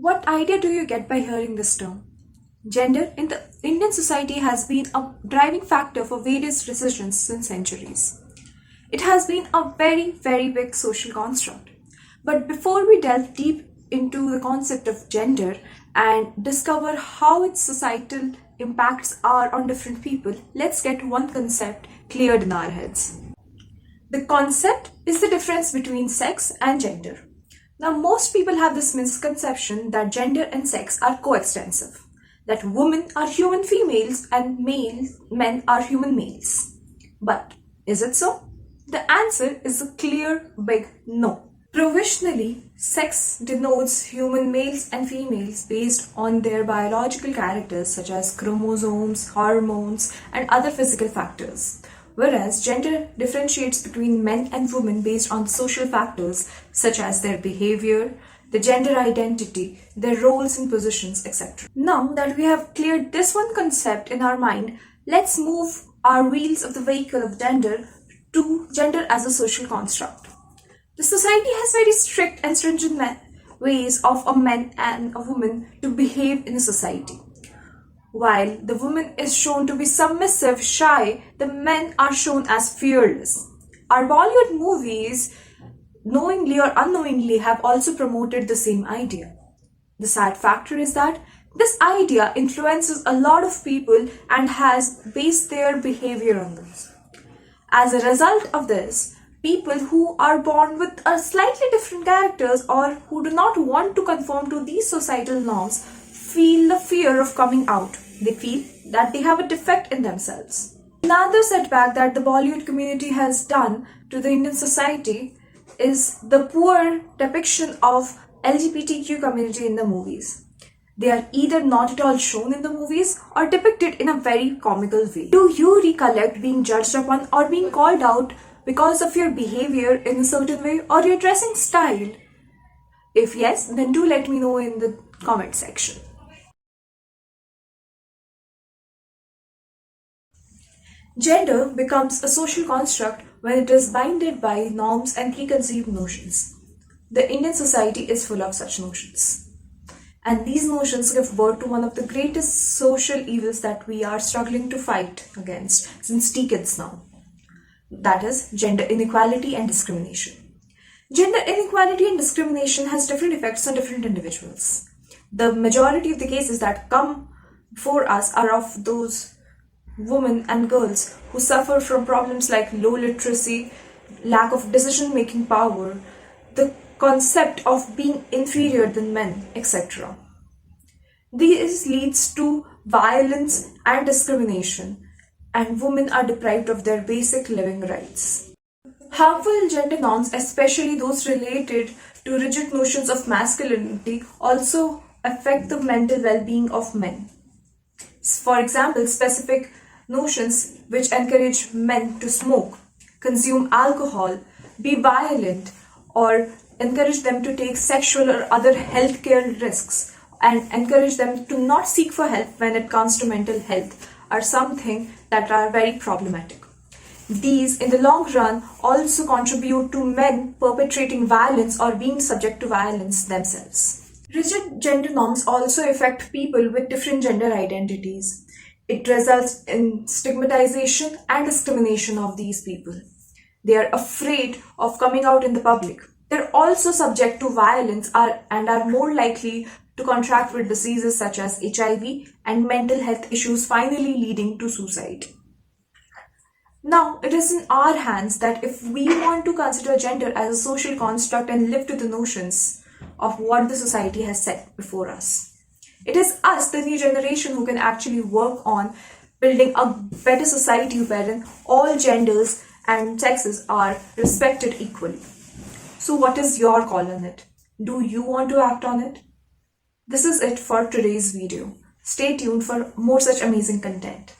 What idea do you get by hearing this term? Gender in the Indian society has been a driving factor for various decisions since centuries. It has been a very big social construct. But before we delve deep into the concept of gender and discover how its societal impacts are on different people, let's get one concept cleared in our heads. The concept is the difference between sex and gender. Now, most people have this misconception that gender and sex are coextensive, that women are human females and men are human males. But is it so? The answer is a clear big no. Provisionally, sex denotes human males and females based on their biological characters such as chromosomes, hormones, and other physical factors. Whereas gender differentiates between men and women based on social factors such as their behavior, the gender identity, their roles and positions, etc. Now that we have cleared this one concept in our mind, let's move our wheels of the vehicle of gender to gender as a social construct. The society has very strict and stringent ways of a man and a woman to behave in a society. While the woman is shown to be submissive, shy, the men are shown as fearless. Our Bollywood movies, knowingly or unknowingly, have also promoted the same idea. The sad factor is that this idea influences a lot of people and has based their behavior on this. As a result of this, people who are born with a slightly different characters or who do not want to conform to these societal norms feel the fear of coming out. They feel that they have a defect in themselves. Another setback that the Bollywood community has done to the Indian society is the poor depiction of LGBTQ community in the movies. They are either not at all shown in the movies or depicted in a very comical way. Do you recollect being judged upon or being called out because of your behavior in a certain way or your dressing style? If yes, then do let me know in the comment section. Gender becomes a social construct when it is bounded by norms and preconceived notions. The Indian society is full of such notions. And these notions give birth to one of the greatest social evils that we are struggling to fight against since decades now. That is gender inequality and discrimination. Gender inequality and discrimination has different effects on different individuals. The majority of the cases that come before us are of those women and girls who suffer from problems like low literacy, lack of decision-making power, the concept of being inferior than men, etc. This leads to violence and discrimination, and women are deprived of their basic living rights. Harmful gender norms, especially those related to rigid notions of masculinity, also affect the mental well-being of men. For example, specific notions which encourage men to smoke, consume alcohol, be violent, or encourage them to take sexual or other healthcare risks, and encourage them to not seek for help when it comes to mental health, are something that are very problematic. These, in the long run, also contribute to men perpetrating violence or being subject to violence themselves. Rigid gender norms also affect people with different gender identities. It results in stigmatization and discrimination of these people. They are afraid of coming out in the public. They're also subject to violence and are more likely to contract with diseases such as HIV and mental health issues, finally leading to suicide. Now, it is in our hands that if we want to consider gender as a social construct and live to the notions of what the society has set before us. It is us, the new generation, who can actually work on building a better society wherein all genders and sexes are respected equally. So what is your call on it? Do you want to act on it? This is it for today's video. Stay tuned for more such amazing content.